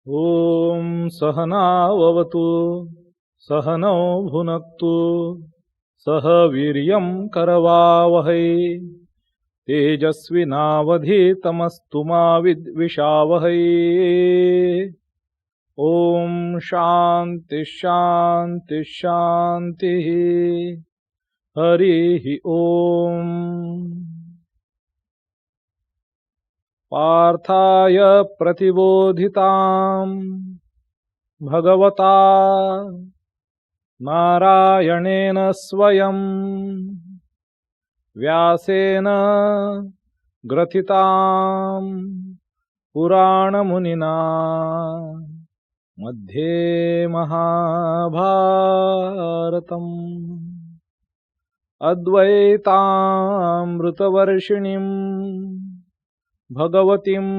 ॐ सहनाववतु सहनौ भुनक्तु सह वीर्यं करवावहै तेजस्विनावधीतमस्तु मा विद्विषावहै। ॐ शान्ति शान्ति शान्तिः। हरिः ॐ। पार्थाय प्रतिबोधितां भगवता नारायणेन स्वयं व्यासेन ग्रथितां पुराणमुनिना मध्ये महाभारतम् अद्वैतामृतवर्षिणीं भगवतीम्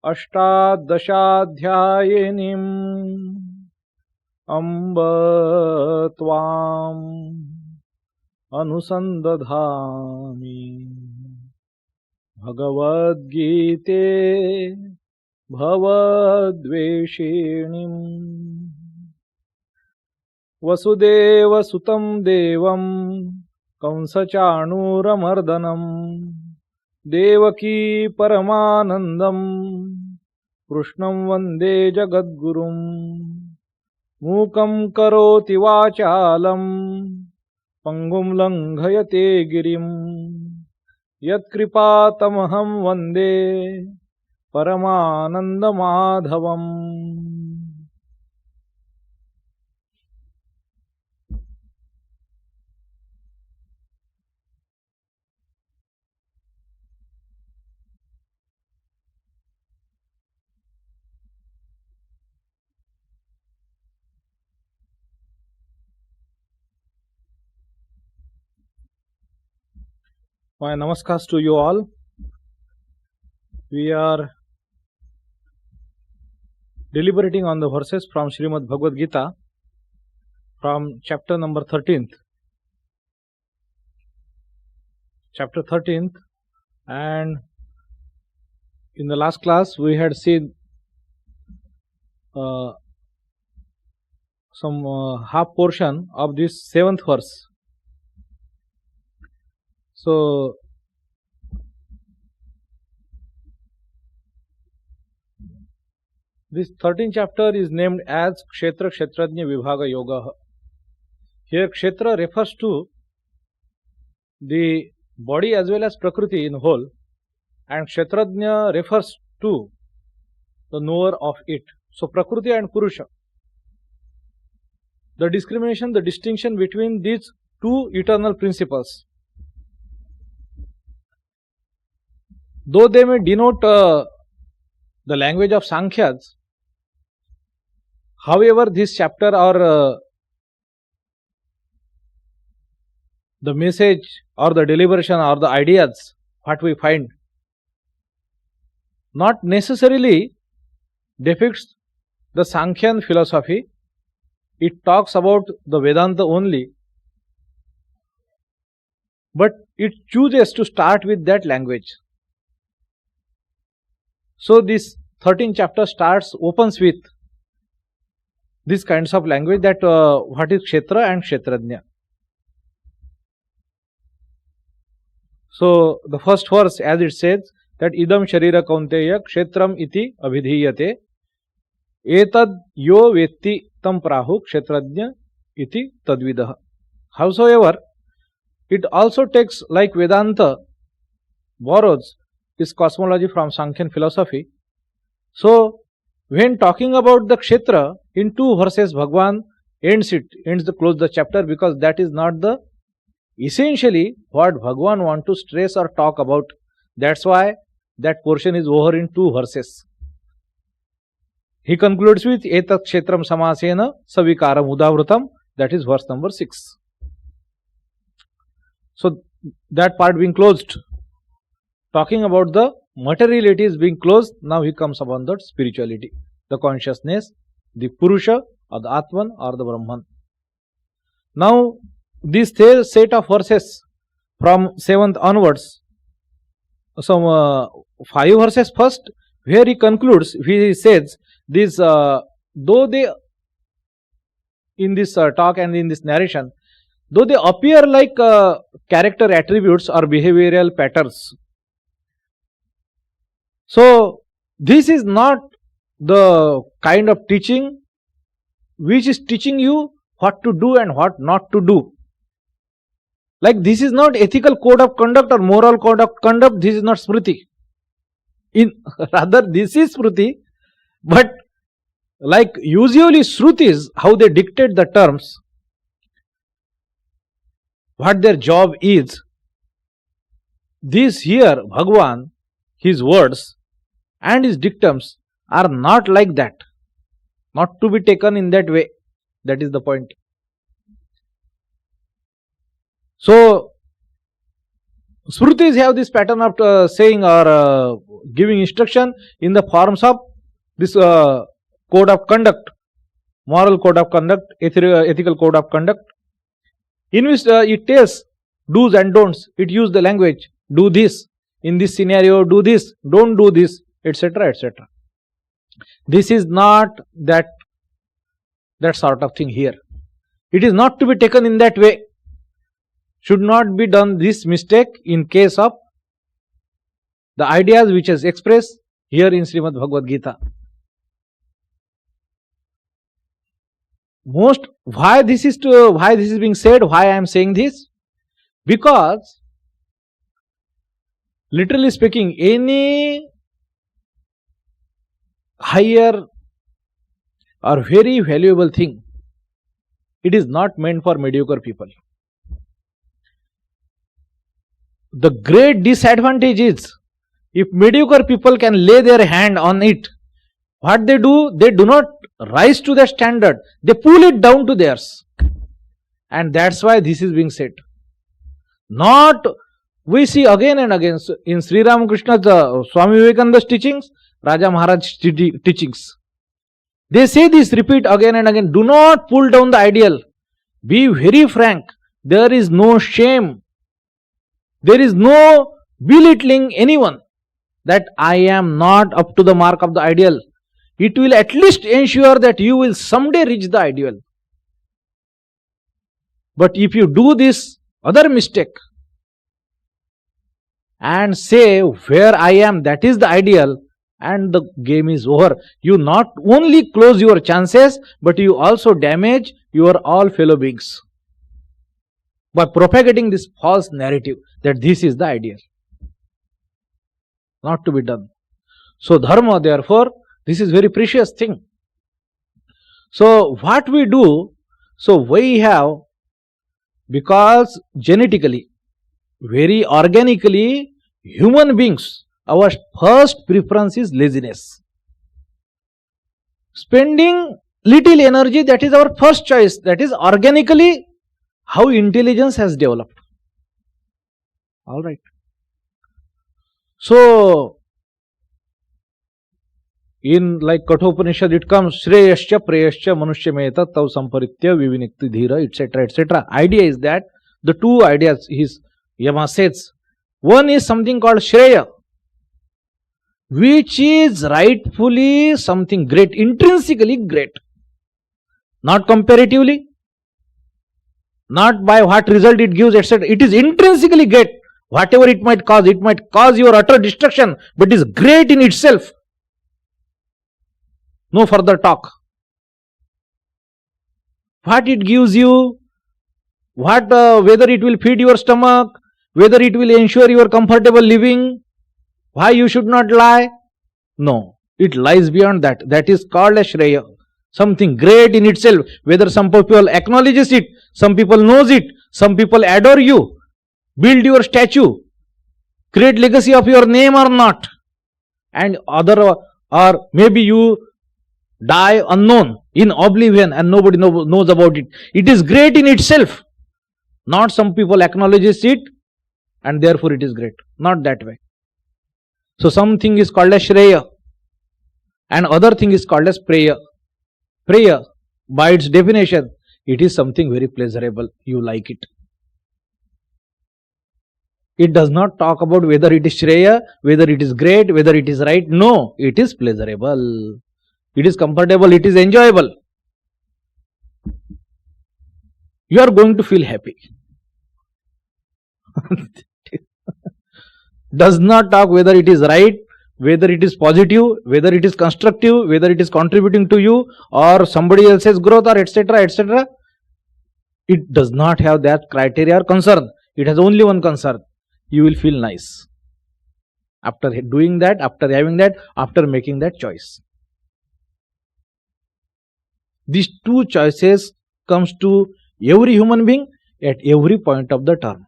अष्टादशाध्यायिनीम् अम्ब त्वाम् अनुसन्दधामि। भगवद्गीते भवद्वेषिणीम् वसुदेवसुतं देवं कंसचाणूरमर्दनम् देवकी परमानन्दं कृष्णं वन्दे जगद्गुरुम्। मूकं करोति वाचालं पङ्गुं लङ्घयते गिरिं यत्कृपातमहं वन्दे परमानन्दमाधवम्। My namaskars to you all. We are deliberating on the verses from Srimad Bhagavad Gita from chapter number 13th. Chapter 13th, and in the last class we had seen some half portion of this 7th verse. So, this 13th chapter is named as Kshetra Kshetrajna Vibhaga Yoga. Here Kshetra refers to the body as well as Prakriti in whole, and Kshetrajna refers to the knower of it. So, Prakriti and Purusha. The discrimination, the distinction between these two eternal principles, though they may denote the language of Sankhyas, however this chapter or the message or the deliberation or the ideas what we find not necessarily depicts the Sankhyan philosophy. It talks about the Vedanta only, but it chooses to start with that language. So this 13th chapter opens with these kinds of language, that what is Kshetra and Kshetrajna. So the first verse, as it says, that idam sharira kaunteya kshetram iti abhidhiyate etad yo vetti tam prahu kshetrajna iti tadvidah. Howsoever, it also takes, like Vedanta borrows is cosmology from Sankhyan philosophy. So, when talking about the Kshetra, in 2 verses Bhagwan close the chapter, because that is not the essentially what Bhagwan want to stress or talk about. That's why that portion is over in 2 verses. He concludes with etat kshetram samasena savikaram udavrutam, that is verse number 6. So, that part being closed, talking about the materiality is being closed. Now he comes upon the spirituality, the consciousness, the Purusha or the Atman or the Brahman. Now this set of verses from 7th onwards, some 5 verses first, where he concludes, he says, this, though they, in this talk and in this narration, though they appear like character attributes or behavioral patterns, so this is not the kind of teaching which is teaching you what to do and what not to do. Like, this is not ethical code of conduct or moral code of conduct. This is not Smriti. Rather, this is Smriti. But like usually Shrutis, how they dictate the terms, what their job is. This here, Bhagavan, his words and his dictums are not like that. Not to be taken in that way. That is the point. So, Smritis have this pattern of saying or giving instruction in the forms of this code of conduct, moral code of conduct, ethical code of conduct, in which it tells do's and don'ts. It uses the language, do this, in this scenario, do this, don't do this, etc., etc. This is not that sort of thing here. It is not to be taken in that way. Should not be done this mistake in case of the ideas which is expressed here in Srimad Bhagavad Gita. Why this is being said, why I am saying this? Because literally speaking, any higher or very valuable thing, it is not meant for mediocre people. The great disadvantage is, if mediocre people can lay their hand on it, what they do not rise to that standard, they pull it down to theirs. And that's why this is being said. Not, we see again and again in Sri Ramakrishna's Swami Vivekananda's teachings, Raja Maharaj's teachings. They say this, repeat again and again, do not pull down the ideal. Be very frank. There is no shame. There is no belittling anyone that I am not up to the mark of the ideal. It will at least ensure that you will someday reach the ideal. But if you do this other mistake and say where I am, that is the ideal, and the game is over. You not only close your chances, but you also damage your all fellow beings by propagating this false narrative that this is the ideal. Not to be done. So dharma, therefore, this is very precious thing. So what we do, so we have, because genetically, very organically, human beings, our first preference is laziness. Spending little energy, that is our first choice. That is organically how intelligence has developed. Alright. So, in like Kathopanishad it comes, Shreyascha, Preyascha, Manushya Meta, Tav Samparitya, Vivinikti Dhira, etc., etc. Idea is that, the two ideas, Yama says, one is something called shreya, which is rightfully something great, intrinsically great. Not comparatively, not by what result it gives, etc. It is intrinsically great. Whatever it might cause your utter destruction, but is great in itself. No further talk. What it gives you, whether it will feed your stomach, whether it will ensure your comfortable living, why you should not lie? No, it lies beyond that. That is called a shreya. Something great in itself. Whether some people acknowledges it, some people knows it, some people adore you, build your statue, create legacy of your name or not, and other, or maybe you die unknown, in oblivion, and nobody knows about it. It is great in itself. Not some people acknowledges it, and therefore it is great. Not that way. So something is called as shreya, and other thing is called as preya. Preya, by its definition, it is something very pleasurable. You like it. It does not talk about whether it is shreya, whether it is great, whether it is right. No, it is pleasurable. It is comfortable, it is enjoyable. You are going to feel happy. Does not talk whether it is right, whether it is positive, whether it is constructive, whether it is contributing to you or somebody else's growth or etc. etc. It does not have that criteria or concern. It has only one concern. You will feel nice after doing that, after having that, after making that choice. These two choices comes to every human being at every point of the term.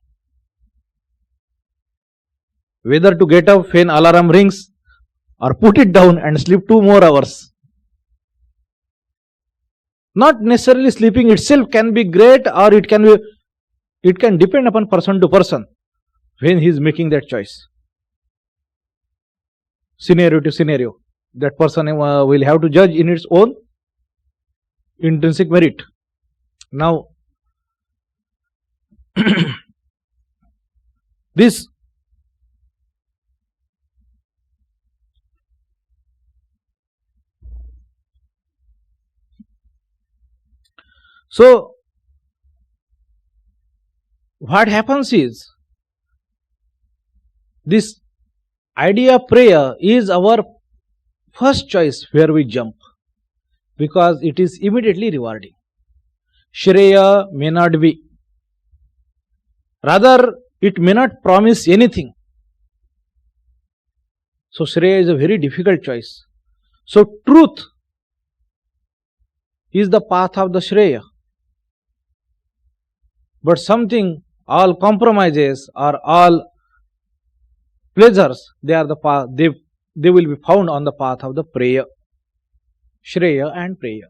Whether to get up when alarm rings or put it down and sleep 2 more hours. Not necessarily sleeping itself can be great, or it can depend upon person to person when he is making that choice. Scenario to scenario. That person will have to judge in its own intrinsic merit. Now, this so what happens is, this idea of preya is our first choice where we jump, because it is immediately rewarding. Shreya may not be. Rather, it may not promise anything. So, shreya is a very difficult choice. So, truth is the path of the shreya. But something, all compromises or all pleasures, they are the path, they will be found on the path of the preya. Shreya and preya.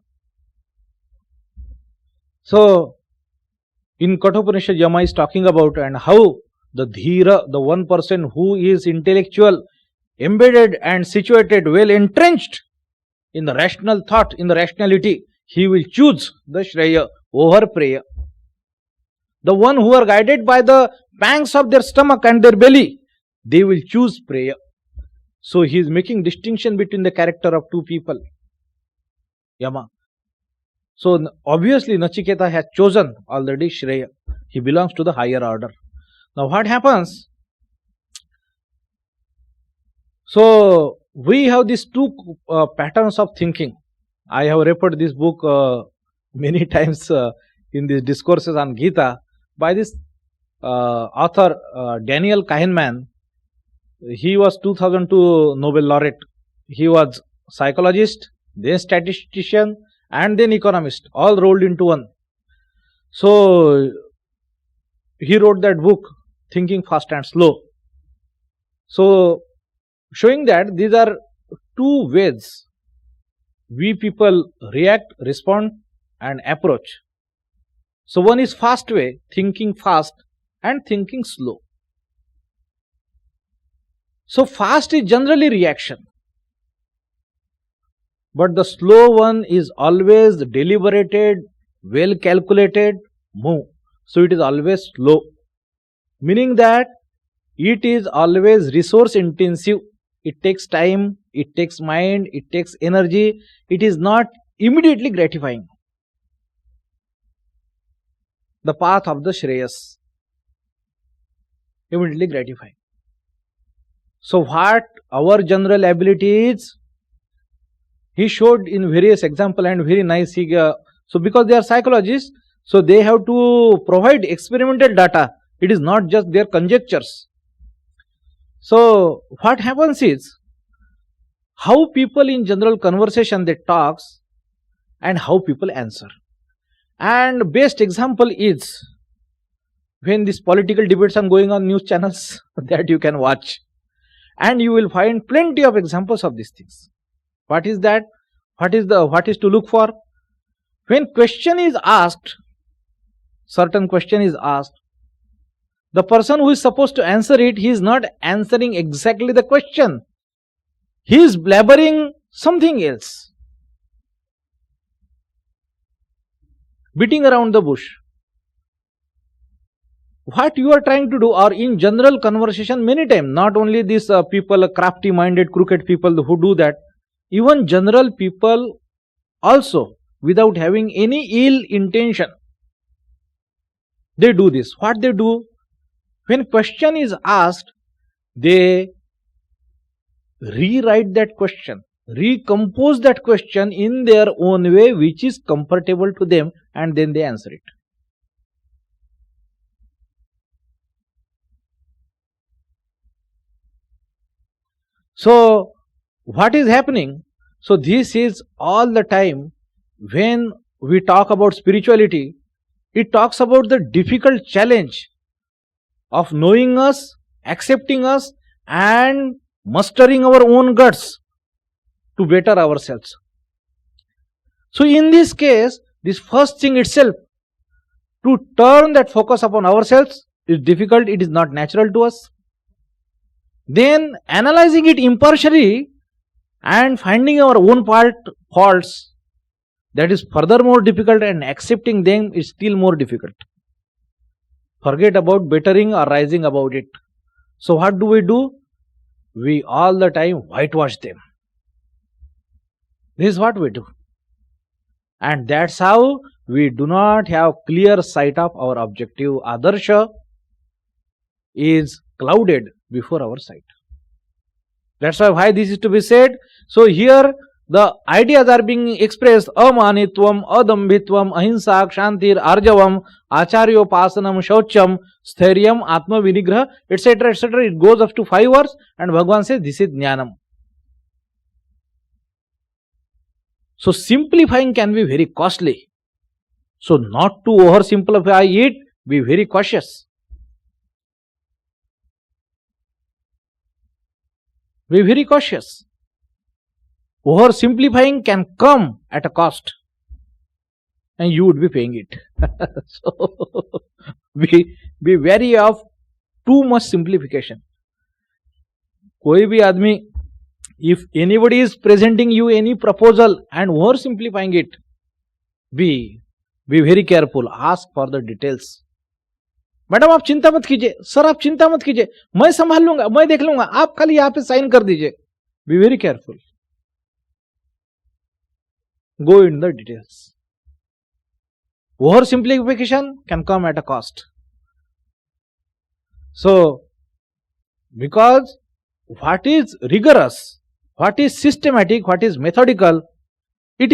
So, in Kathopanishad, Yama is talking about and how the dhira, the one person who is intellectual, embedded and situated, well entrenched in the rational thought, in the rationality, he will choose the shreya over preya. The one who are guided by the pangs of their stomach and their belly, they will choose preya. So he is making distinction between the character of two people. Yama. So obviously Nachiketa has chosen already shreya. He belongs to the higher order. Now what happens? So we have these two patterns of thinking. I have referred this book many times in these discourses on Gita by this author Daniel Kahneman. He was 2002 Nobel laureate. He was psychologist, then statistician, and then economist, all rolled into one. So he wrote that book, Thinking Fast and Slow. So showing that these are two ways we people react, respond and approach. So one is fast way, thinking fast and thinking slow. So fast is generally reaction, but the slow one is always deliberated, well calculated move. So it is always slow, meaning that it is always resource intensive. It takes time, it takes mind, it takes energy. It is not immediately gratifying. The path of the Shreyas, immediately gratifying. So what our general ability is, he showed in various example and very nice. So because they are psychologists, so they have to provide experimental data. It is not just their conjectures. So what happens is, how people in general conversation they talks and how people answer. And best example is when these political debates are going on news channels that you can watch, and you will find plenty of examples of these things. What is that? What is to look for? When question is asked, certain question is asked, the person who is supposed to answer it, he is not answering exactly the question. He is blabbering something else, beating around the bush. what you are trying to do, or in general conversation many times, not only these people, crafty minded, crooked people who do that, even general people also, without having any ill intention, they do this. What they do? When question is asked, they rewrite that question, recompose that question in their own way, which is comfortable to them, and then they answer it. So, what is happening? So, this is all the time when we talk about spirituality, it talks about the difficult challenge of knowing us, accepting us, and mustering our own guts to better ourselves. So, in this case, this first thing itself, to turn that focus upon ourselves, is difficult, it is not natural to us. Then analyzing it impartially and finding our own faults, that is further more difficult, and accepting them is still more difficult. Forget about bettering or rising above it. So what do? We all the time whitewash them. This is what we do. And that's how we do not have clear sight of our objective. Adarsha is clouded before our sight. That's why this is to be said. So here the ideas are being expressed: amanitvam, adambhitvam, ahimsa, kshantir, arjavam, acharyopasanam, shaucham, stairyam, atma vinigraha, etc., etc. It goes up to 5 words, and Bhagavan says this is jnanam. So simplifying can be very costly. So not to oversimplify it, be very cautious. Be very cautious. Oversimplifying can come at a cost, and you would be paying it. So be wary of too much simplification. कोई भी आदमी, if anybody is presenting you any proposal and oversimplifying it, be very careful. Ask for the details. Madam आप चिंता मत कीजिए, sir आप चिंता मत कीजिए, मैं संभाल लूंगा, मैं देख लूंगा, आप खाली यहां पे साइन कर दीजिए. Be very careful. Go in the details. Oversimplification can come at a cost. So, because what is rigorous, what is systematic, what is methodical, it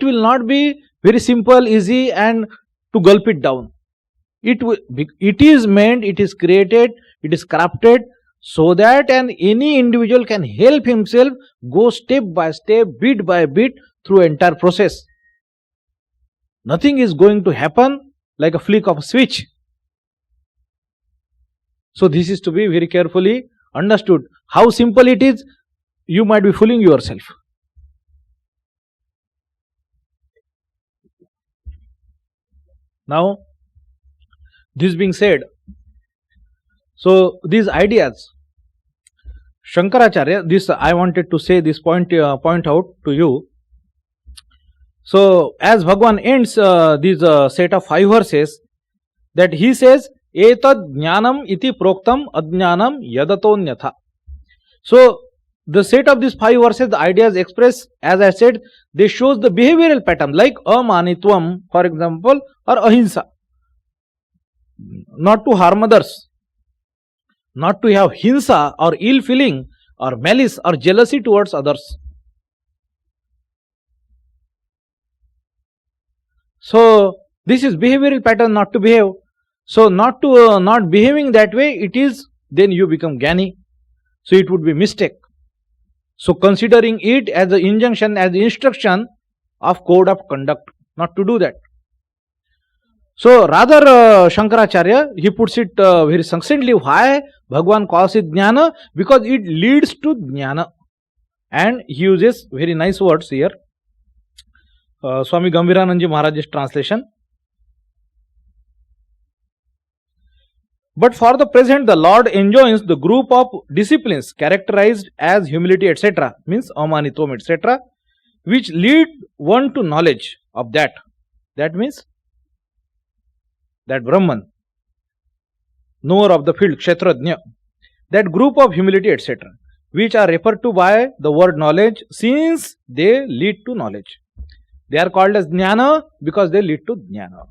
will not be very simple, easy, and to gulp it down. It is meant, it is created, it is crafted so that any individual can help himself go step by step, bit by bit through entire process. Nothing is going to happen like a flick of a switch. So this is to be very carefully understood. How simple it is, you might be fooling yourself. Now, this being said, so these ideas, Shankaracharya, this I wanted to say this point out to you. So as Bhagavan ends this set of 5 verses, that he says, etad jnanam iti proktam ajnanam yadatonyatha. So the set of these 5 verses, the ideas expressed, as I said, they shows the behavioral pattern like amanitvam, for example, or ahimsa. Not to harm others, not to have hinsa or ill feeling or malice or jealousy towards others. So this is behavioral pattern, not to behave. So not behaving that way, it is, then you become jnani. So it would be mistake. So considering it as an injunction, as the instruction of code of conduct, not to do that. So rather Shankaracharya, he puts it very succinctly, why Bhagavan calls it jnana? Because it leads to jnana. And he uses very nice words here. Swami Gambhiranandaji Maharaj's translation. But for the present, the Lord enjoins the group of disciplines characterized as humility, etc., means amanitvam, etc., which lead one to knowledge of that. That means that Brahman. knower of the field, kshetrajna, that group of humility, etc., which are referred to by the word knowledge, since they lead to knowledge. They are called as jnana because they lead to jnana.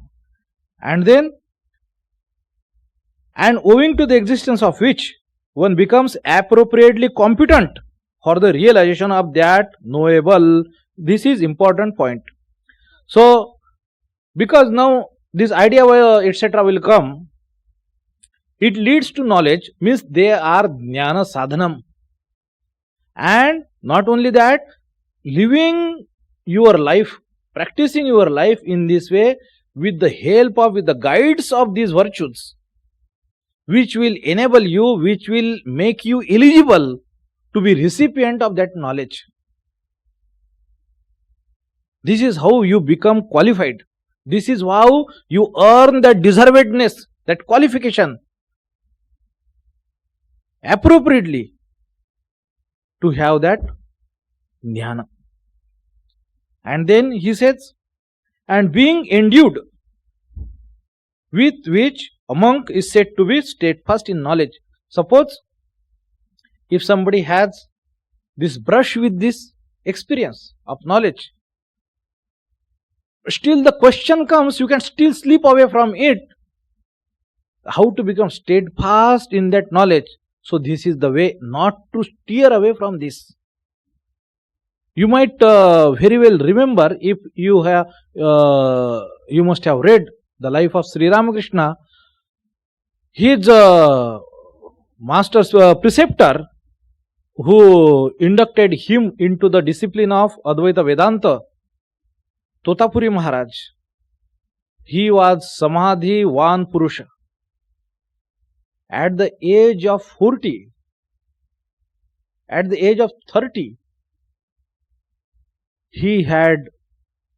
And owing to the existence of which one becomes appropriately competent for the realization of that knowable. This is important point. So, because now this idea etc. will come, it leads to knowledge, means they are jnana sadhanam. And not only that, living your life, practicing your life in this way with the help of, with the guides of these virtues, which will enable you, which will make you eligible to be recipient of that knowledge. This is how you become qualified. This is how you earn that deservedness, that qualification appropriately to have that jnana. And then he says, and being endued with which a monk is said to be steadfast in knowledge. Suppose if somebody has this brush with this experience of knowledge, still the question comes, you can still slip away from it. How to become steadfast in that knowledge? So this is the way not to steer away from this. You might very well remember, if you have, you must have read the life of Sri Ramakrishna. His master's preceptor, who inducted him into the discipline of Advaita Vedanta, Totapuri Maharaj, he was Samadhi-Van Purusha. At the age of 40, at the age of 30, he had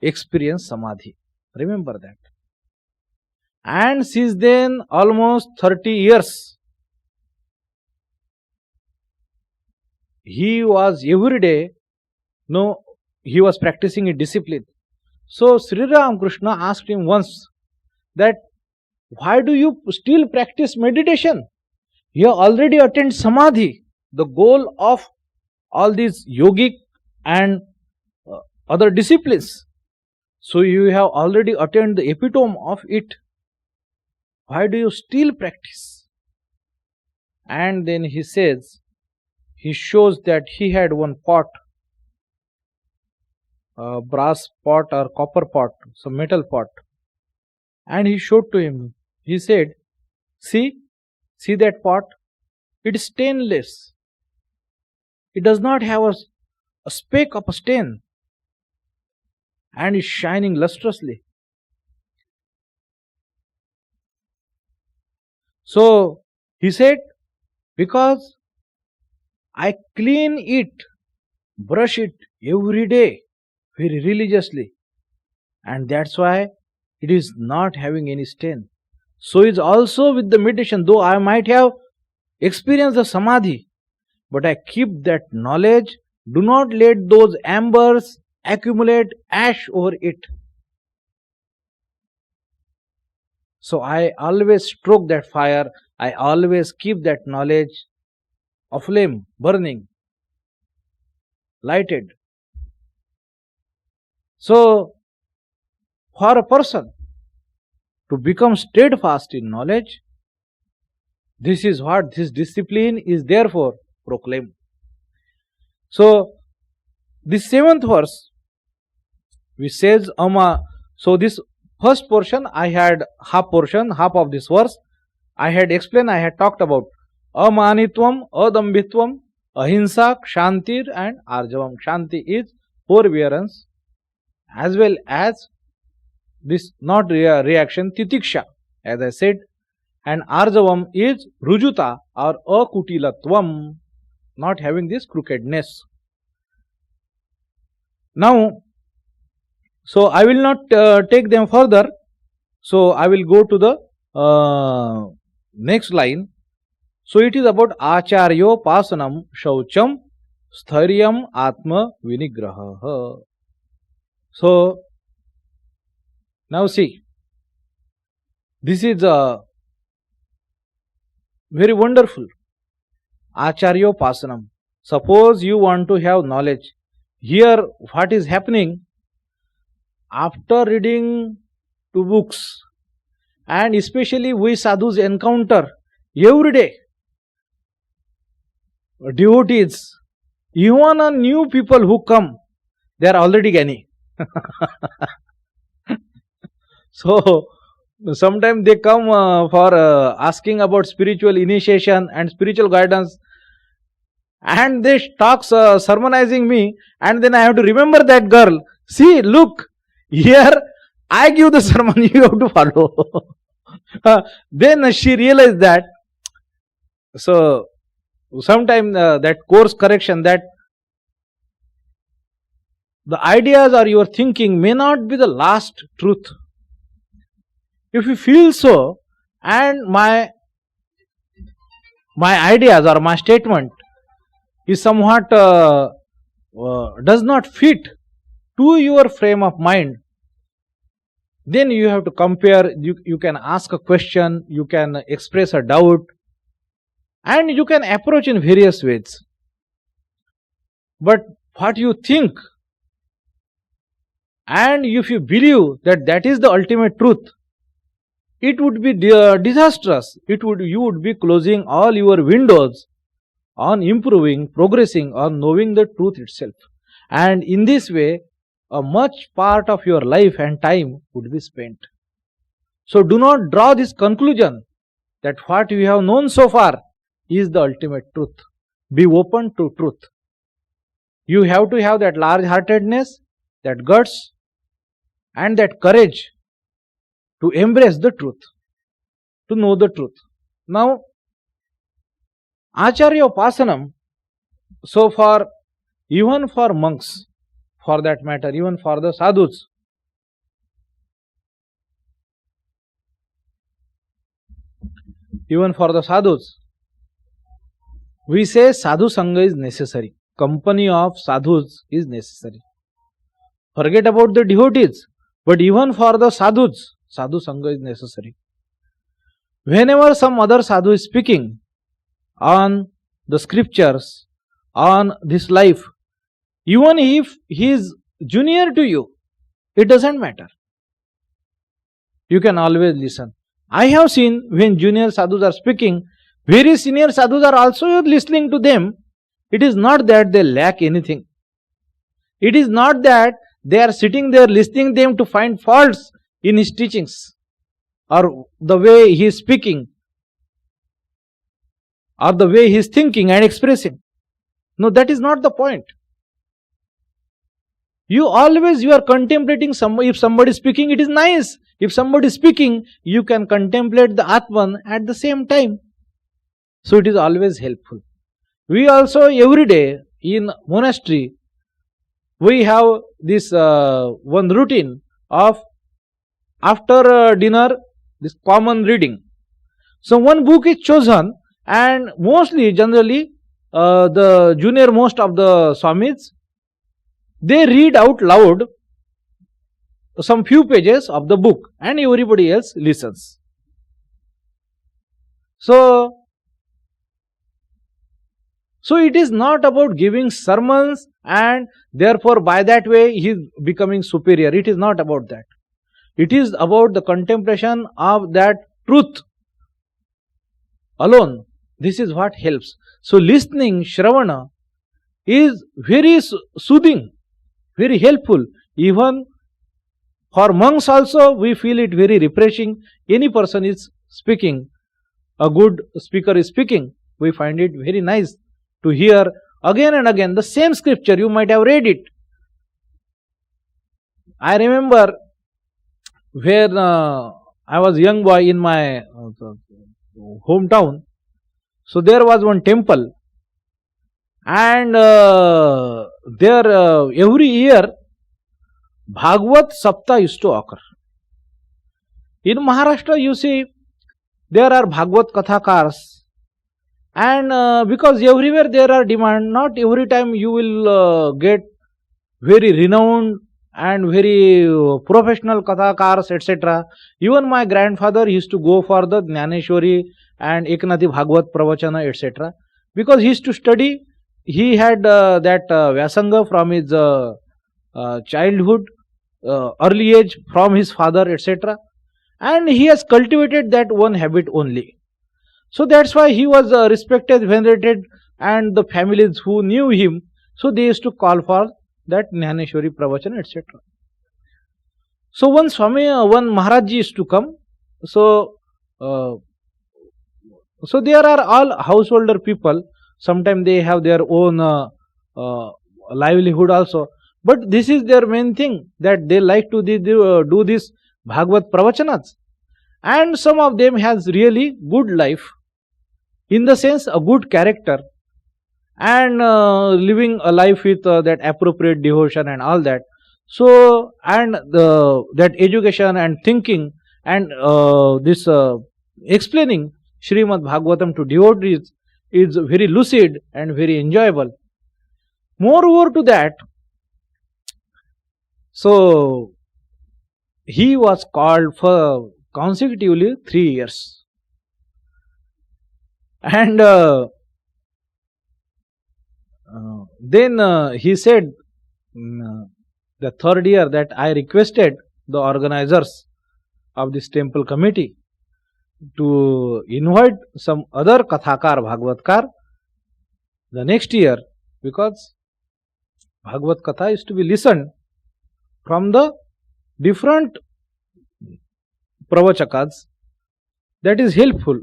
experienced Samadhi. Remember that. And since then, almost 30 years, he was every day, he was practicing a discipline. So Sri Ramakrishna asked him once that, why do you still practice meditation? You have already attained Samadhi, the goal of all these yogic and other disciplines. So you have already attained the epitome of it. Why do you still practice? And then he says, he shows that he had one pot, a brass pot or copper pot, some metal pot. And he showed to him, he said, see that pot? It is stainless. It does not have a speck of a stain. And is shining lustrously. So he said, because I clean it, brush it every day very religiously, and that's why it is not having any stain. So is also with the meditation, though I might have experienced the Samadhi, but I keep that knowledge, do not let those ambers accumulate ash over it. So I always stroke that fire, I always keep that knowledge aflame, burning, lighted. So for a person to become steadfast in knowledge, this is what this discipline is therefore proclaimed. So this 7th verse, which says so this first portion, I had half of this verse, I had explained, I had talked about amanitvam, adambhitvam, ahimsa, kshantir and arjavam. Kshanti is forbearance, as well as this not reaction, titiksha, as I said, and arjavam is rujuta or akutilatvam, not having this crookedness. Now, so I will not take them further. So I will go to the next line. So it is about acharyo pasanam shaucham stharyam atma vinigraha. So now see, this is Very wonderful. Acharyopasanam. Suppose you want to have knowledge. Here, what is happening? After reading two books, and especially we sadhus encounter every day devotees, even a new people who come, they are already Gani. So, sometimes they come for asking about spiritual initiation and spiritual guidance, and they start sermonizing me, and then I have to remember that girl. See, look, here I give the sermon, you have to follow. Then she realized that. So, sometimes that course correction, that the ideas or your thinking may not be the last truth. If you feel so, and my ideas or my statement is somewhat does not fit to your frame of mind, then you have to compare. You can ask a question, you can express a doubt, and you can approach in various ways. But what you think, and if you believe that that is the ultimate truth, it would be disastrous. You would be closing all your windows on improving, progressing, on knowing the truth itself. And in this way, a much part of your life and time would be spent. So do not draw this conclusion that what you have known so far is the ultimate truth. Be open to truth. You have to have that large-heartedness, that guts, and that courage to embrace the truth, to know the truth. Now, Acharya Upasanam, so far, even for monks, for that matter, even for the sadhus, we say sadhu sanga is necessary. Company of sadhus is necessary. Forget about the devotees, but even for the sadhus, sadhu sanga is necessary. Whenever some other sadhu is speaking on the scriptures, on this life, even if he is junior to you, it doesn't matter. You can always listen. I have seen when junior sadhus are speaking, very senior sadhus are also listening to them. It is not that they lack anything. It is not that they are sitting there listening to them to find faults in his teachings, or the way he is speaking, or the way he is thinking and expressing. No, that is not the point. You are contemplating somebody. If somebody is speaking, it is nice. If somebody is speaking, you can contemplate the Atman at the same time. So it is always helpful. We also every day in monastery, we have this one routine of after dinner, this common reading. So one book is chosen, and generally, the junior most of the Swamis, they read out loud some few pages of the book, and everybody else listens. So it is not about giving sermons and therefore by that way he is becoming superior. It is not about that. It is about the contemplation of that truth alone. This is what helps. So listening, Shravana, is very soothing, very helpful. Even for monks also, we feel it very refreshing. Any person is speaking, a good speaker is speaking, we find it very nice to hear again and again the same scripture. You might have read it. I remember when I was a young boy in my hometown, so there was one temple, and there every year Bhagavad Sapta used to occur. In Maharashtra, you see, there are Bhagavad Kathakars, and because everywhere there are demand, not every time you will get very renowned and very professional Kathakars, etc. Even my grandfather used to go for the Jnaneshwari and Eknathi Bhagavad Pravachana, etc. Because he used to study, he had that Vyasanga from his childhood, early age, from his father, etc. And he has cultivated that one habit only. So that's why he was respected, venerated, and the families who knew him, so they used to call for that Jnaneshwari Pravachana, etc. So one Swami, one Maharaj used to come. So there are all householder people. Sometimes they have their own livelihood also. But this is their main thing, that they like to do this Bhagavad Pravachanas. And some of them has really good life, in the sense a good character, and living a life with that appropriate devotion and all that. So, and that education and thinking and this explaining Srimad Bhagavatam to devotees is very lucid and very enjoyable. Moreover to that, so he was called for consecutively 3 years. And then he said, the third year, that I requested the organizers of this temple committee to invite some other Kathakar, Bhagavatkar, the next year, because Bhagavad Katha is to be listened from the different Pravachakas. That is helpful,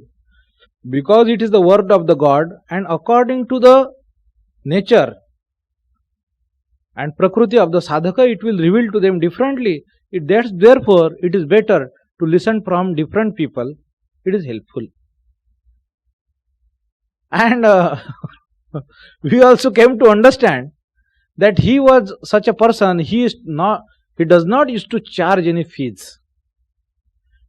because it is the word of the God, and according to the nature and prakriti of the sadhaka, it will reveal to them differently. Therefore, it is better to listen from different people. It is helpful. And we also came to understand that he was such a person, he does not used to charge any fees.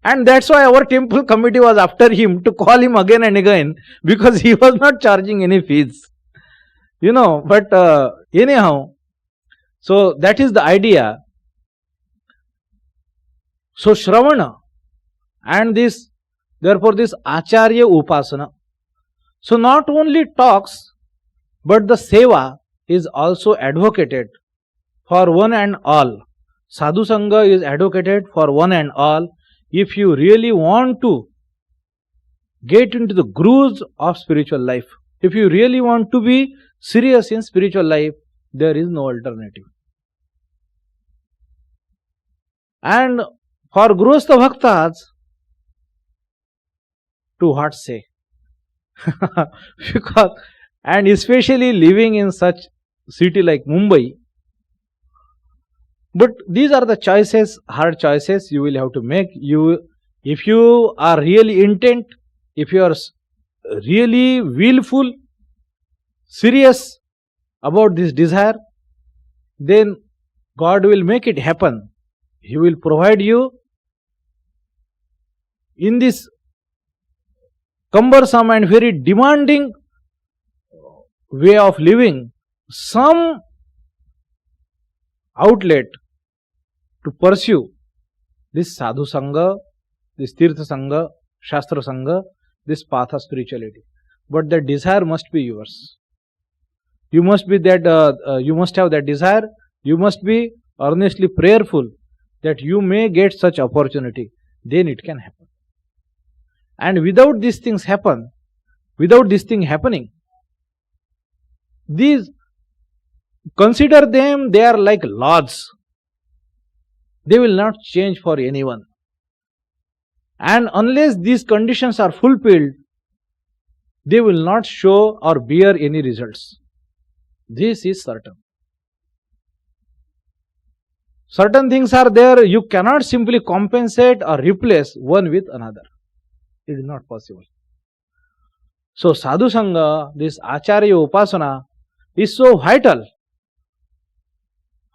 And that's why our temple committee was after him, to call him again and again, because he was not charging any fees. But anyhow, so that is the idea. So Shravana and therefore this Acharya Upasana. So not only talks, but the seva is also advocated for one and all. Sadhu Sanga is advocated for one and all. If you really want to get into the grooves of spiritual life, if you really want to be serious in spiritual life, there is no alternative. And for Grihastha Bhaktas, to what say? Because, and especially living in such city like Mumbai, but these are the choices, hard choices you will have to make. If you are really intent, if you are really willful, serious about this desire, then God will make it happen. He will provide you in this cumbersome and very demanding way of living some outlet to pursue this sadhu sanga, this tirtha sanga, shastra sanga, this path of spirituality. But the desire must be yours. You must be that. You must have that desire. You must be earnestly prayerful that you may get such opportunity. Then it can happen. And without these things happen, without this thing happening, these, consider them, they are like laws. They will not change for anyone. And unless these conditions are fulfilled, they will not show or bear any results. This is certain. Certain things are there, you cannot simply compensate or replace one with another. It is not possible. So sadhu sanga, this acharya upasana, is so vital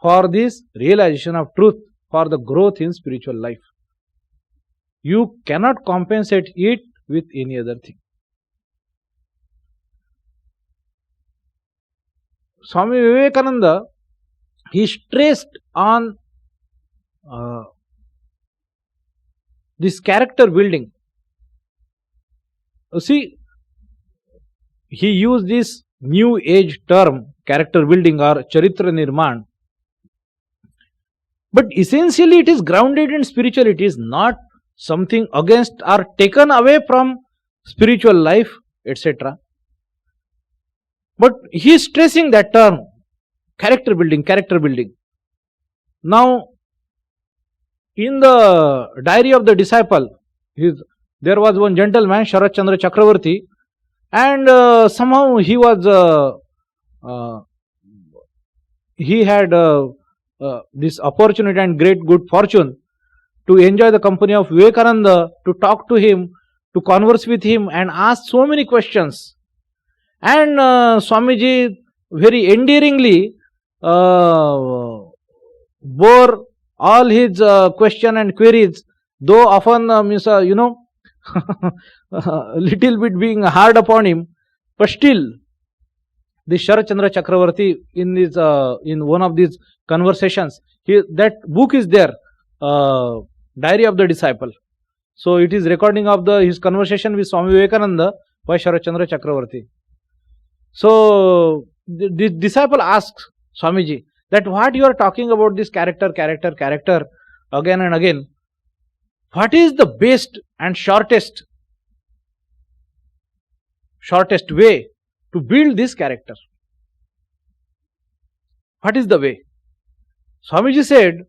for this realization of truth, for the growth in spiritual life. You cannot compensate it with any other thing. Swami Vivekananda, he stressed on this character building. See, he used this new age term, character building or charitra nirman. But essentially it is grounded in spirituality. It is not something against or taken away from spiritual life, etc. But he is stressing that term, character building, character building. Now, in the diary of the disciple, there was one gentleman, Sharat Chandra Chakravarti, and somehow he had this opportunity and great good fortune to enjoy the company of Vivekananda, to talk to him, to converse with him and ask so many questions. And Swamiji very endearingly bore all his question and queries, though often little bit being hard upon him, but still this Sharat Chandra Chakravarti in one of these conversations, that book is there, Diary of the Disciple. So it is recording of his conversation with Swami Vivekananda by Sharat Chandra Chakravarti. So the disciple asks Swamiji that what you are talking about this character again and again. What is the best and shortest way to build this character? What is the way? Swamiji said,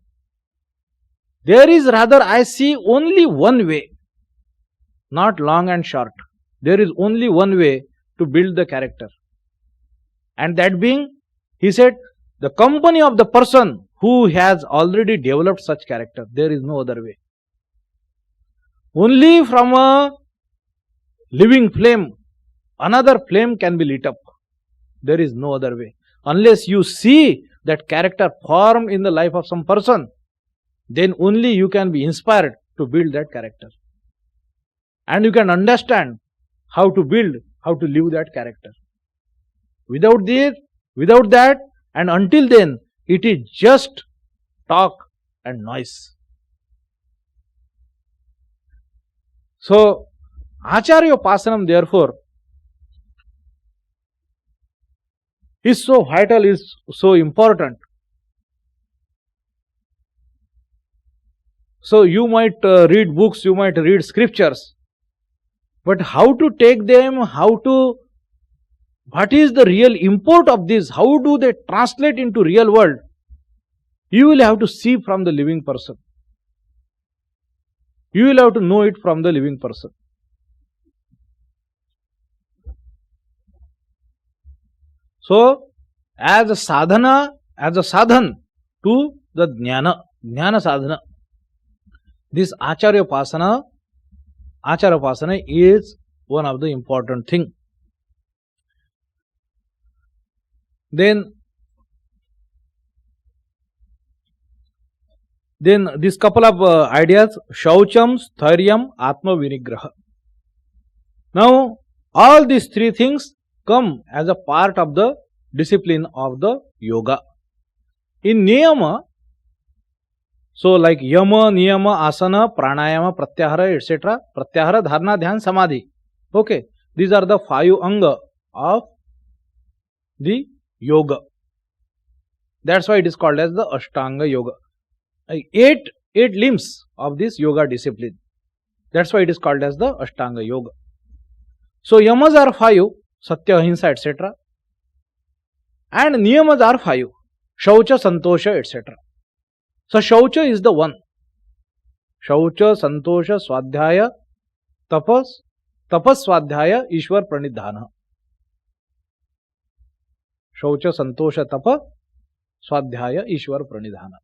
there is rather, I see only one way, not long and short. There is only one way to build the character. And that being, he said, the company of the person who has already developed such character. There is no other way. Only from a living flame, another flame can be lit up. There is no other way. Unless you see that character formed in the life of some person, then only you can be inspired to build that character. And you can understand how to build, how to live that character. Without that, and until then, it is just talk and noise. So, Acharya Upasanam therefore is so vital, is so important. So you might read books, you might read scriptures, but how to take them, what is the real import of this, how do they translate into real world? You will have to see from the living person. You will have to know it from the living person. So, as a sadhan to the jnana sadhana, this Acharya Upasana is one of the important thing. Then this couple of ideas, Shaucham, Stharyam, Atma Vinigraha. Now, all these three things come as a part of the discipline of the yoga. In niyama, so like yama, niyama, asana, pranayama, pratyahara, etc. Pratyahara, dharna, dhyan, samadhi. Okay, these are the 5 anga of the yoga. That's why it is called as the Ashtanga Yoga. 8 limbs of this yoga discipline. That's why it is called as the Ashtanga Yoga. So yamas are 5, Satya, Ahimsa, etc. And niyamas are 5, Shaucha, Santosha, etc. So Shaucha is the one. Shaucha, Santosha, Swadhyaya, Tapas, Swadhyaya, Ishwar, Pranidhana. Shaucha, Santosha, Tapa, Swadhyaya, Ishwar, Pranidhana.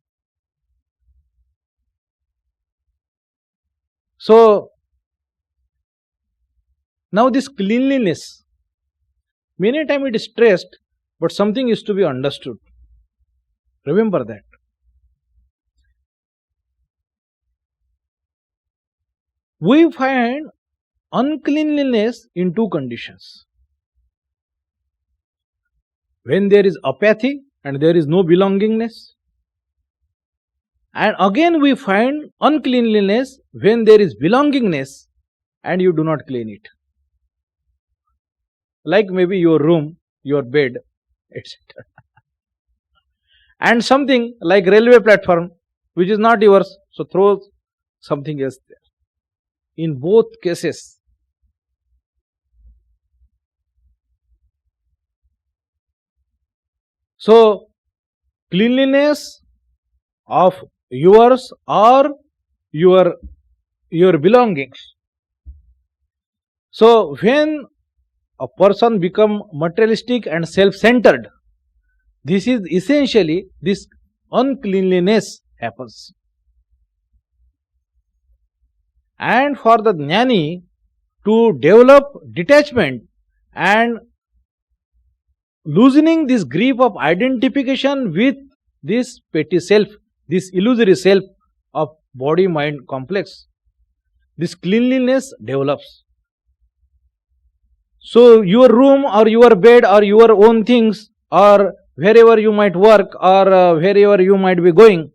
So, now this cleanliness, many times it is stressed, but something is to be understood. Remember that. We find uncleanliness in 2 conditions. When there is apathy and there is no belongingness. And again we find uncleanliness when there is belongingness and you do not clean it. like maybe your room, your bed, etc. And something like railway platform, which is not yours, so throw something else there. In both cases, so cleanliness of yours or your belongings. So when a person become materialistic and self-centered, this is essentially this uncleanliness happens. And for the jnani to develop detachment and loosening this grip of identification with this petty self, this illusory self of body-mind complex, this cleanliness develops. So your room or your bed or your own things or wherever you might work or wherever you might be going.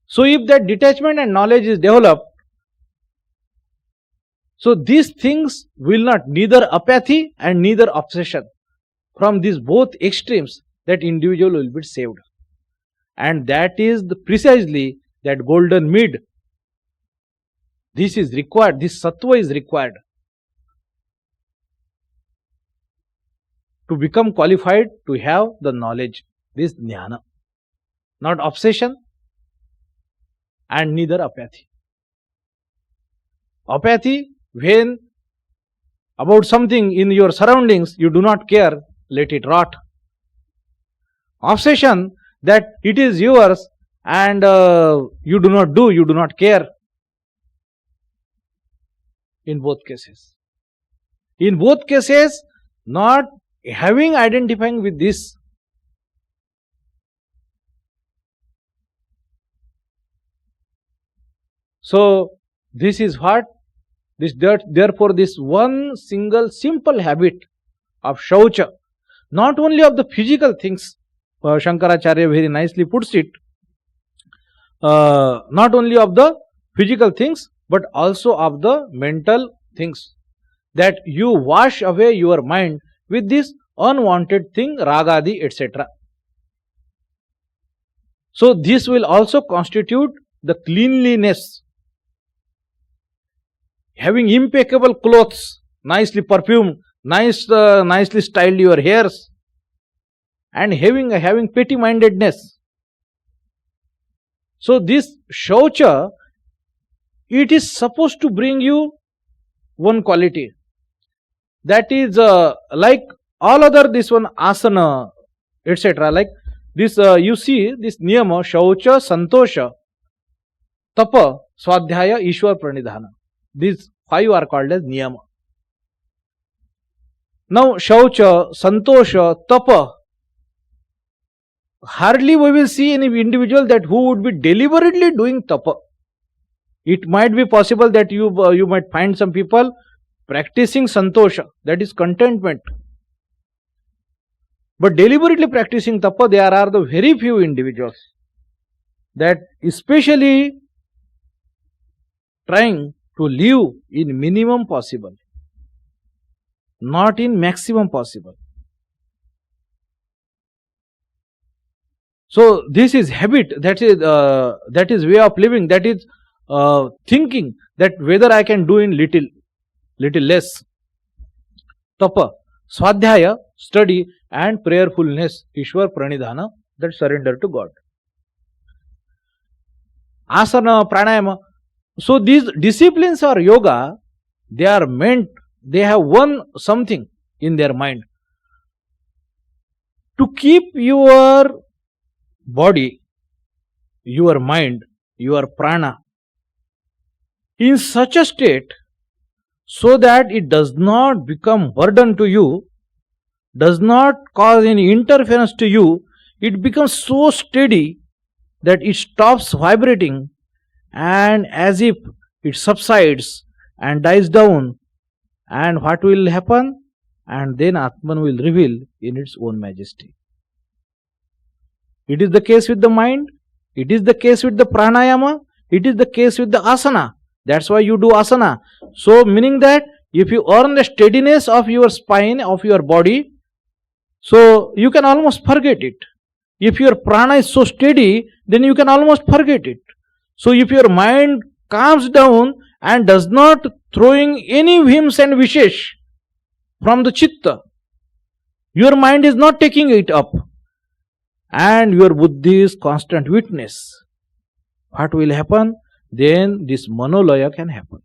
So if that detachment and knowledge is developed, so these things will not neither apathy and neither obsession. From these both extremes, that individual will be saved. And that is precisely that golden mid. This is required, this sattva is required to become qualified to have the knowledge, this jnana. Not obsession and neither apathy. Apathy, when about something in your surroundings you do not care, let it rot. Obsession, that it is yours and you do not care. In both cases. In both cases, not identifying with this. So this is what therefore this one single simple habit of shaucha, not only of the physical things, Shankaracharya very nicely puts it, not only of the physical things but also of the mental things, that you wash away your mind with this unwanted thing, ragadi, etc. So this will also constitute the cleanliness. Having impeccable clothes, nicely perfumed, nicely styled your hairs, and having petty-mindedness. So this shaucha, it is supposed to bring you one quality. That is like all other this one asana, etc. Like this, you see this niyama, shaucha, santosha, tapa, swadhyaya, ishwar pranidhana. These 5 are called as niyama. Now shaucha, santosha, tapa, hardly we will see any individual that who would be deliberately doing tapa. It might be possible that you might find some people practicing santosha, that is contentment. But deliberately practicing tapa, there are the very few individuals that especially trying to live in minimum possible, not in maximum possible. So this is habit, that is way of living, that is thinking that whether I can do in little less. Tapa, swadhyaya, study, and prayerfulness, ishwar pranidhana, that surrender to God. Asana, pranayama. So these disciplines or yoga, they are meant, they have one something in their mind, to keep your body, your mind, your prana in such a state so that it does not become burden to you, does not cause any interference to you. It becomes so steady that it stops vibrating, and as if it subsides and dies down, and what will happen? And then Atman will reveal in its own majesty. It is the case with the mind, it is the case with the pranayama, it is the case with the asana. That's why you do asana. So meaning that if you earn the steadiness of your spine, of your body, so you can almost forget it. If your prana is so steady, then you can almost forget it. So if your mind calms down and does not throwing any whims and wishes from the chitta, your mind is not taking it up, and your buddhi is constant witness, what will happen? Then this manolaya can happen.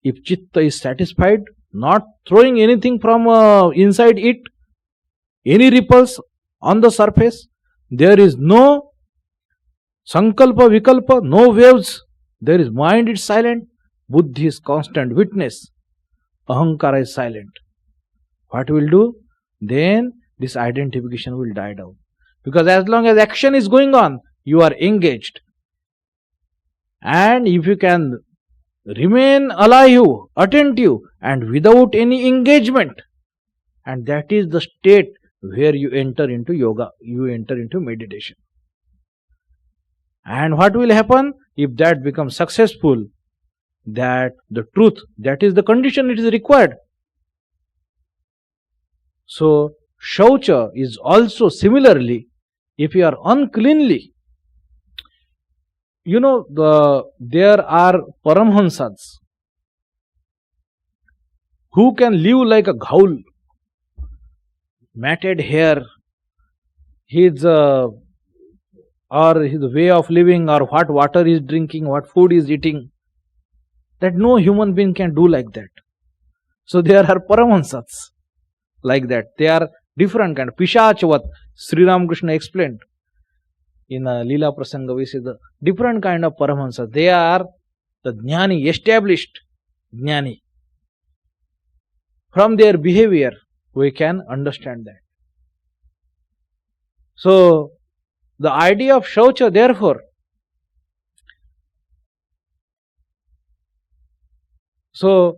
If chitta is satisfied, not throwing anything from inside it, any ripples on the surface, there is no sankalpa, vikalpa, no waves, there is mind is silent, buddhi is constant witness, ahankara is silent. What will do? Then this identification will die down. Because as long as action is going on, you are engaged. And if you can remain alive, attentive, and without any engagement, and that is the state where you enter into yoga, you enter into meditation. And what will happen? If that becomes successful, that the truth, that is the condition it is required. So, shaucha is also similarly, if you are uncleanly, there are Paramhansas who can live like a ghoul, matted hair, his way of living, or what water he is drinking, what food he is eating, that no human being can do like that. So there are Paramahansas like that. They are different kind of Pishachavat. Sri Ramakrishna explained in Leela Prasanga, we see the different kind of Paramahansas. They are the Jnani, established Jnani. From their behavior, we can understand that. So, the idea of shaucha, therefore, so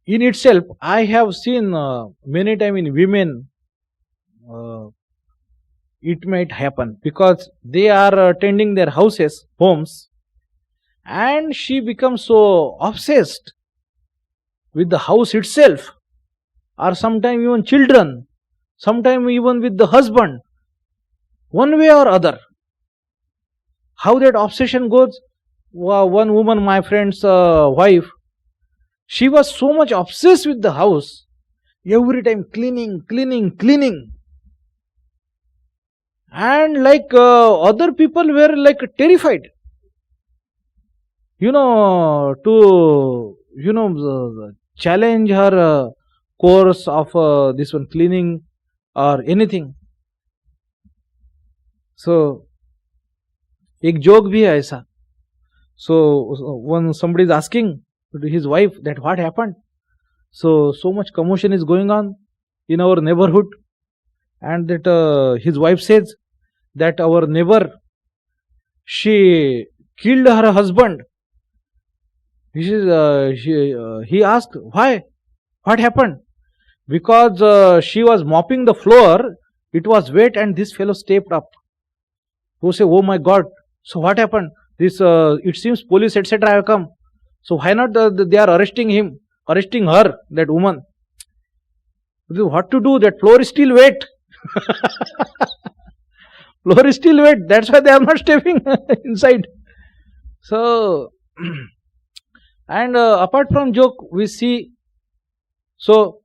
in itself, I have seen many times in women, it might happen because they are tending their houses, homes, and she becomes so obsessed with the house itself, or sometimes even children, sometimes even with the husband, one way or other. How that obsession goes? One woman, my friend's wife, she was so much obsessed with the house, every time cleaning. And like other people were like terrified, to challenge her course of this one cleaning or anything. So, एक joke भी है ऐसा. So when somebody is asking to his wife that what happened, so much commotion is going on in our neighborhood, and that his wife says that our neighbor, she killed her husband. He asked, why? What happened? Because she was mopping the floor, it was wet, and this fellow stepped up. Who say, oh my God, so what happened? This it seems police etc. have come. So why not they are arresting her, that woman? What to do? That floor is still wet. Floor is still wet. That's why they are not stepping inside. So, and apart from joke, we see, so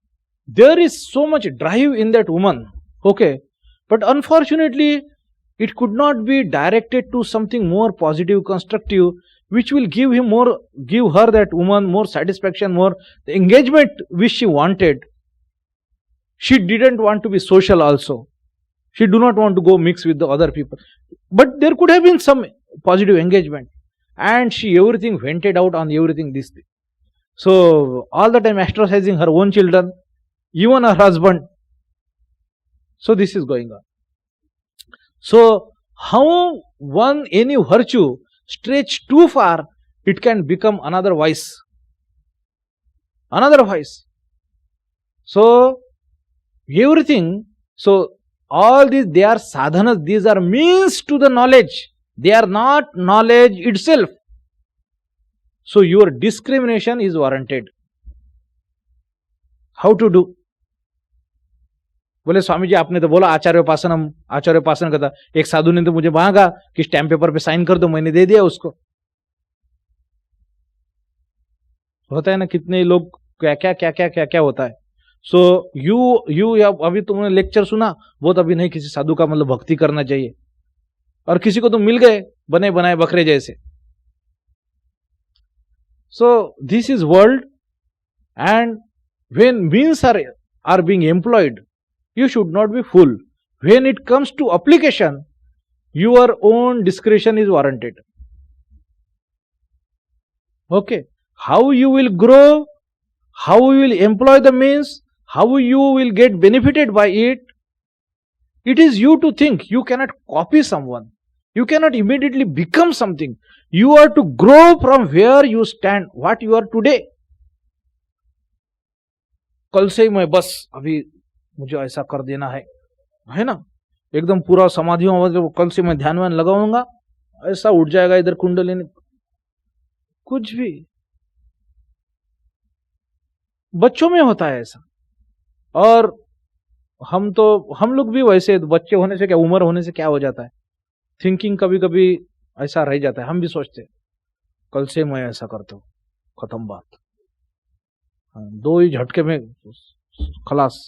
there is so much drive in that woman. Okay. But unfortunately, it could not be directed to something more positive, constructive, which will give her, that woman, more satisfaction, more the engagement which she wanted. She didn't want to be social also. She do not want to go mix with the other people. But there could have been some positive engagement. And she everything vented out on everything this thing. So all the time ostracizing her own children, even her husband. So this is going on. So how any virtue stretch too far, it can become another vice. So everything, so all these, they are sadhanas, these are means to the knowledge. They are not knowledge itself. So your discrimination is warranted. How to do? बोले स्वामी जी आपने तो बोला आचार्योपासन, हम आचार्योपासन करता. एक साधु ने तो मुझे मांगा कि स्टैम्प पेपर पे साइन कर दो, मैंने दे दिया उसको. होता है ना, कितने लोग क्या क्या क्या क्या क्या क्या होता है. सो यू अभी तुमने लेक्चर सुना, बहुत अभी नहीं, किसी साधु का मतलब भक्ति करना चाहिए, और किसी को तो मिल गए बने बनाए बकरे जैसे. So this is world, and when means are being employed, you should not be fool. When it comes to application, your own discretion is warranted. Okay, how you will grow, how you will employ the means, how you will get benefited by it, it is you to think. You cannot copy someone, you cannot immediately become something. You are to grow from where you stand, what you are today. कल से ही मैं बस अभी मुझे ऐसा कर देना है ना, एकदम पूरा समाधियों में, कल से मैं ध्यान में लगाऊंगा, ऐसा उठ जाएगा इधर कुंडलिनी. कुछ भी बच्चों में होता है ऐसा. और हम लोग भी वैसे, बच्चे होने से क्या, उम्र होने से क्या हो जाता है, थिंकिंग कभी कभी ऐसा रह जाता है. हम भी सोचते कल से मैं ऐसा करता हूं, खत्म बात, 2 ही झटके में खलास.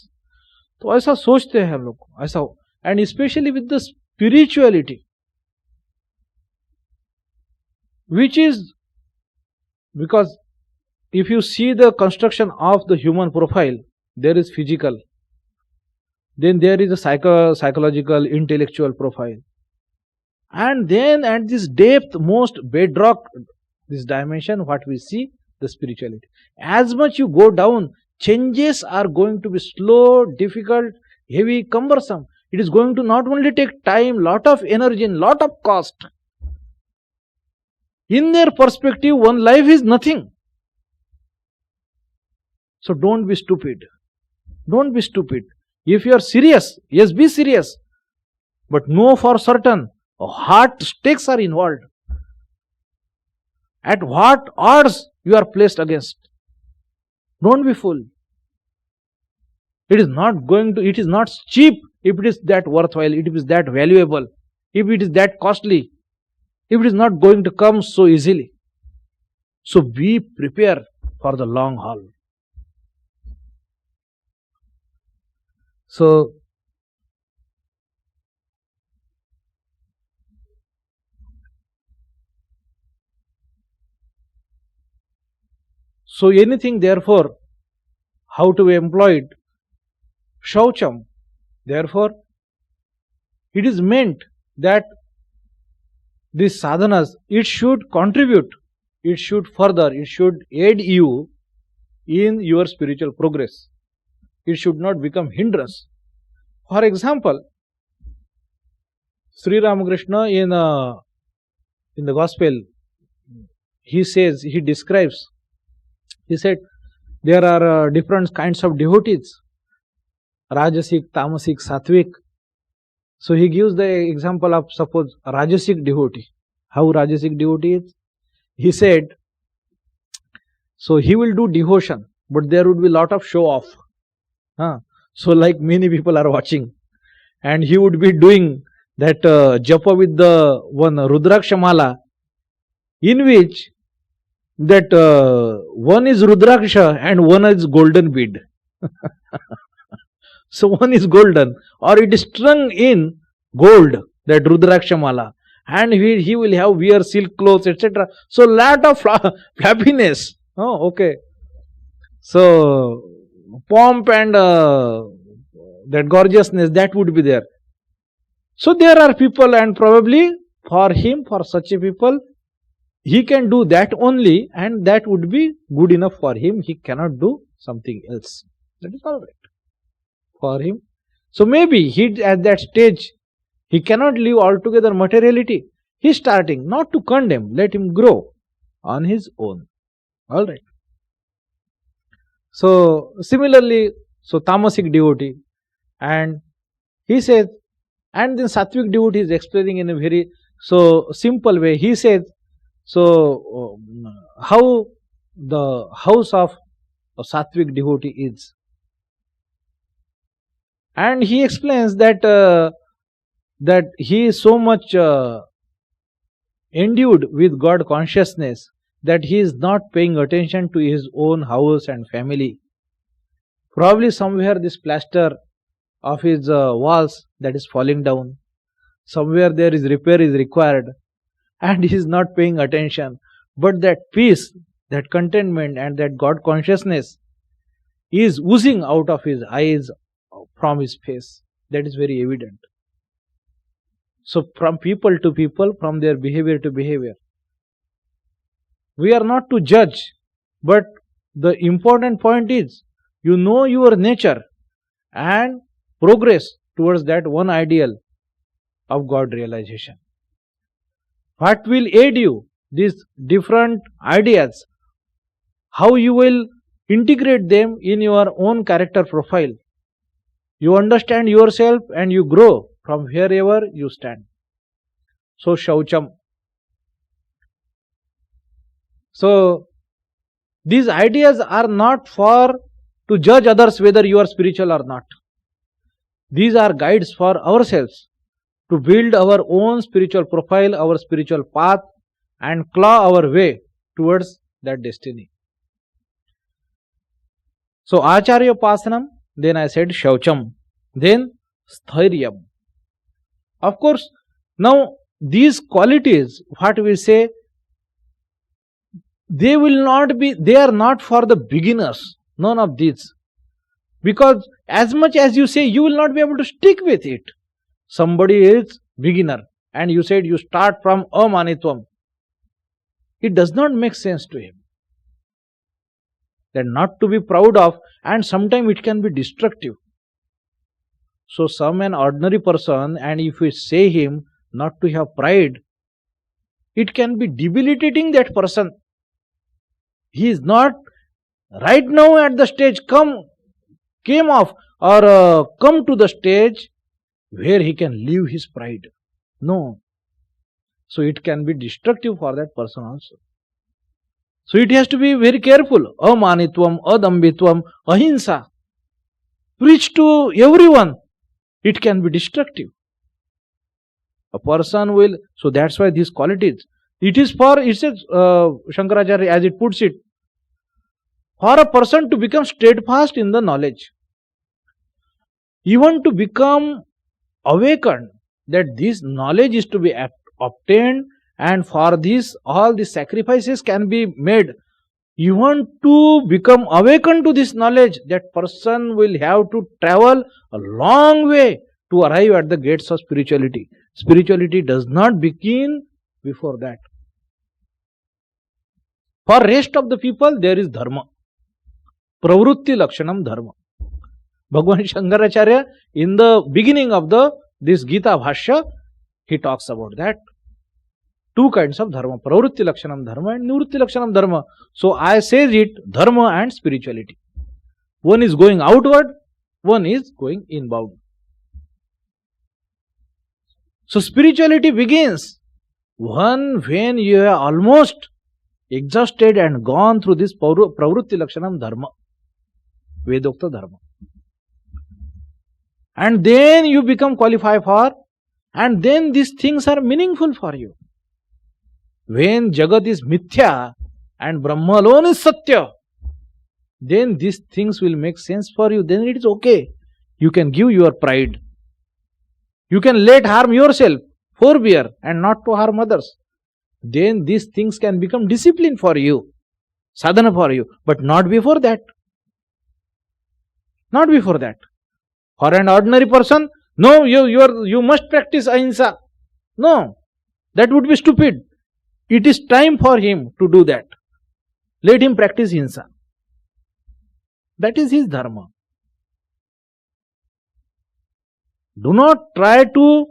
तो ऐसा सोचते हैं हम लोग, ऐसा. And specially with the spirituality, which is, because if you see the construction of the human profile, there is physical, then there is a psychological, intellectual profile, and then at this depth, most bedrock, this dimension, what we see, the spirituality. As much you go down, changes are going to be slow, difficult, heavy, cumbersome. It is going to not only take time, lot of energy and lot of cost. In their perspective, one life is nothing. So don't be stupid. Don't be stupid. If you are serious, yes, be serious. But know for certain, heart stakes are involved. At what odds you are placed against. Don't be fool. It is not going to, it is not cheap if it is that worthwhile, if it is that valuable, if it is that costly, if it is not going to come so easily. So be prepared for the long haul. So anything, therefore, how to employ it? Shaucham. Therefore, it is meant that these sadhanas, it should contribute, it should further, it should aid you in your spiritual progress. It should not become hindrance. For example, Sri Ramakrishna in the Gospel, he says, he describes, he said, there are different kinds of devotees, Rajasic, Tamasic, Sattvic. So he gives the example of, suppose, Rajasic devotee. How Rajasic devotee is? He said, so he will do devotion, but there would be a lot of show off. So like many people are watching, and he would be doing that japa with the one Rudraksha mala, in which that one is Rudraksha and one is golden bead. So one is golden, or it is strung in gold, that Rudraksha mala, and he will have wear silk clothes, etc. So lot of flappiness. Oh, okay. So pomp and that gorgeousness, that would be there. So there are people, and probably for him, for such a people, he can do that only, and that would be good enough for him. He cannot do something else. That is all right for him. So maybe he, at that stage, he cannot leave altogether materiality. He is starting, not to condemn, let him grow on his own. All right. So similarly, so Tamasic devotee, and he says, and then Sattvic devotee is explaining in a very so simple way. He says, so how the house of a sattvic devotee is. And he explains that that he is so much endued with God consciousness that he is not paying attention to his own house and family. Probably somewhere this plaster of his walls that is falling down, somewhere there is repair is required, and he is not paying attention. But that peace, that contentment, and that God consciousness is oozing out of his eyes, from his face. That is very evident. So from people to people, from their behavior to behavior, we are not to judge, but the important point is, you know your nature and progress towards that one ideal of God realization. What will aid you? These different ideas, how you will integrate them in your own character profile. You understand yourself and you grow from wherever you stand. So Shaucham. So these ideas are not for to judge others whether you are spiritual or not. These are guides for ourselves to build our own spiritual profile, our spiritual path, and claw our way towards that destiny. So Acharya Pasanam, then I said Shaucham, then Sthiryam. Of course, now these qualities, what we say, they are not for the beginners, none of these. Because as much as you say, you will not be able to stick with it. Somebody is beginner and you said you start from amanitvam. It does not make sense to him. That not to be proud of, and sometimes it can be destructive. So an ordinary person, and if we say him not to have pride, it can be debilitating that person. He is not right now at the stage came off or come to the stage where he can leave his pride. No. So it can be destructive for that person also. So it has to be very careful. Amanitvam, adambitvam, ahimsa. Preach to everyone. It can be destructive. A person will, so that's why these qualities. It is for, it says, Shankaracharya as it puts it, for a person to become steadfast in the knowledge. Even to become awakened that this knowledge is to be obtained, and for this all the sacrifices can be made. Even to become awakened to this knowledge, that person will have to travel a long way to arrive at the gates of spirituality. Spirituality does not begin before that. For rest of the people, there is dharma. Pravrutti lakshanam dharma. Bhagavan Shankaracharya, in the beginning of this Gita Bhashya, he talks about that. Two kinds of dharma, pravrutti lakshanam dharma and nivrutti lakshanam dharma. So I says it, dharma and spirituality. One is going outward, one is going inbound. So spirituality begins when you have almost exhausted and gone through this pravrutti lakshanam dharma, Vedokta dharma. And then you become qualified for, and then these things are meaningful for you. When Jagat is mithya and Brahma alone is satya, then these things will make sense for you. Then it is okay. You can give your pride. You can let harm yourself, forbear, and not to harm others. Then these things can become discipline for you, sadhana for you, but not before that. Not before that. For an ordinary person, no, you must practice ahimsa. No, that would be stupid. It is time for him to do that. Let him practice ahimsa. That is his dharma. Do not try to,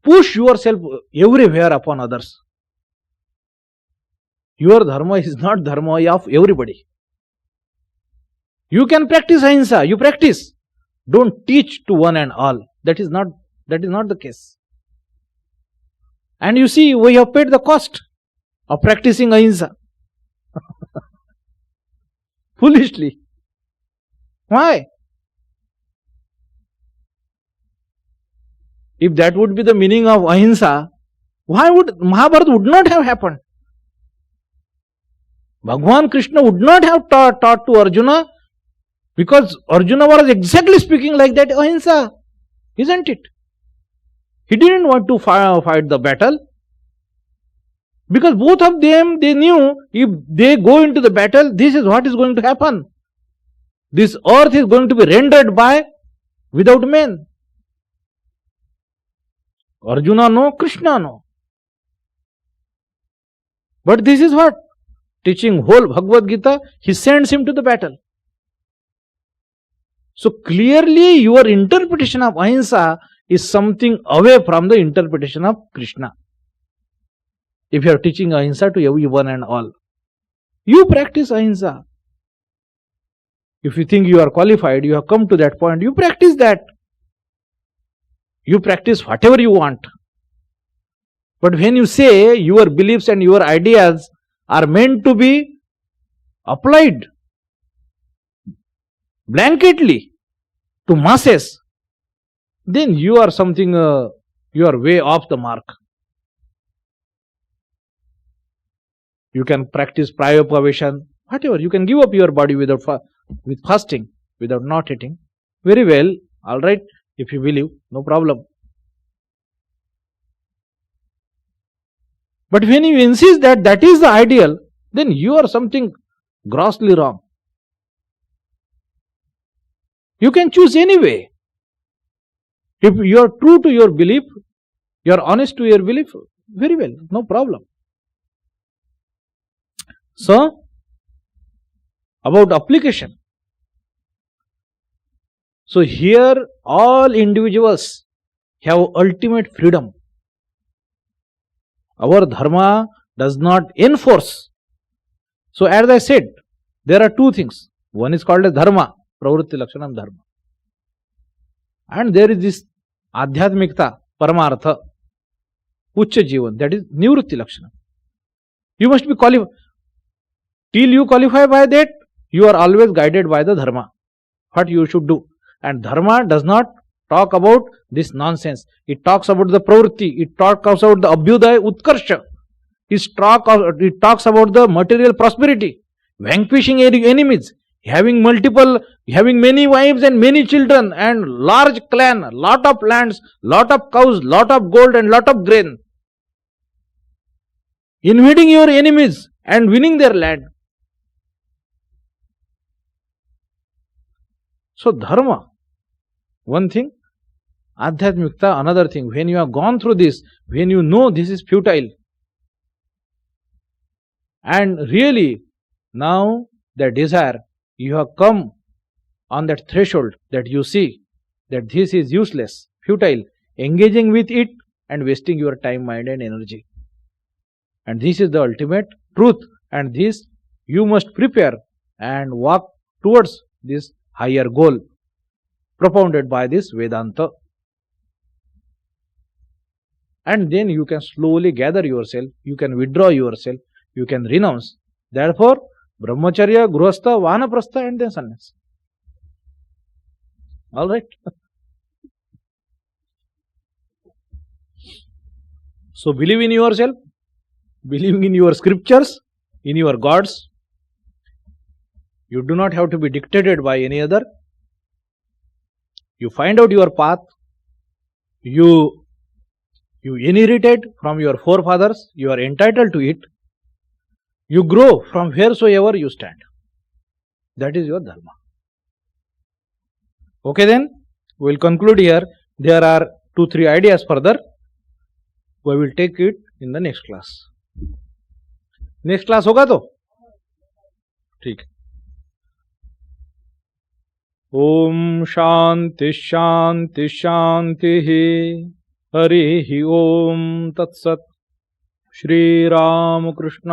push yourself everywhere upon others. Your dharma is not dharma of everybody. You can practice ahimsa, you practice. Don't teach to one and all. That is not the case. And you see, we have paid the cost of practicing ahimsa. Foolishly. Why? If that would be the meaning of ahimsa, why would Mahabharata would not have happened? Bhagavan Krishna would not have taught to Arjuna, because Arjuna was exactly speaking like that ahimsa, isn't it? He didn't want to fight the battle, because both of them, they knew if they go into the battle, this is what is going to happen. This earth is going to be rendered without men. Arjuna no, Krishna no. But this is what? Teaching whole Bhagavad Gita, he sends him to the battle. So clearly your interpretation of ahimsa is something away from the interpretation of Krishna. If you are teaching ahimsa to everyone and all, you practice ahimsa. If you think you are qualified, you have come to that point, you practice that. You practice whatever you want. But when you say your beliefs and your ideas are meant to be applied blanketly to masses, then you are something, you are way off the mark. You can practice prayopaveshan, whatever. You can give up your body with fasting, without not eating. Very well, all right, if you believe, no problem. But when you insist that that is the ideal, then you are something grossly wrong. You can choose any way. If you are true to your belief, you are honest to your belief, very well, no problem. So, about application. So here all individuals have ultimate freedom. Our dharma does not enforce. So as I said, there are two things. One is called as dharma, pravritti lakshanam dharma. And there is this adhyatmikta, paramartha, uccha jivan, that is nivritti lakshanam. You must be qualified. Till you qualify by that, you are always guided by the dharma, what you should do. And dharma does not talk about this nonsense. It talks about the pravritti, it talks about the abhyudaya utkarsha, it talks about the material prosperity, vanquishing enemies, having many wives and many children and large clan, lot of lands, lot of cows, lot of gold and lot of grain, invading your enemies and winning their land. So dharma, one thing, adhyatmikta, another thing. When you have gone through this, when you know this is futile, and really now the desire, you have come on that threshold that you see that this is useless, futile, engaging with it and wasting your time, mind and energy. And this is the ultimate truth, and this you must prepare and walk towards this higher goal propounded by this Vedanta. And then you can slowly gather yourself, you can withdraw yourself, you can renounce. Therefore, brahmacharya, grihastha, vanaprastha and then sannyas. Alright. So believe in yourself, believing in your scriptures, in your gods. You do not have to be dictated by any other. You find out your path. You inherited from your forefathers. You are entitled to it. You grow from wheresoever you stand. That is your dharma. Okay then, we will conclude here. There are 2-3 ideas further. We will take it in the next class. Next class होगा तो ठीक है. ओम शांति शांति शांति हरि ओम तत्सत्. श्री रामकृष्णार्पणमस्तु.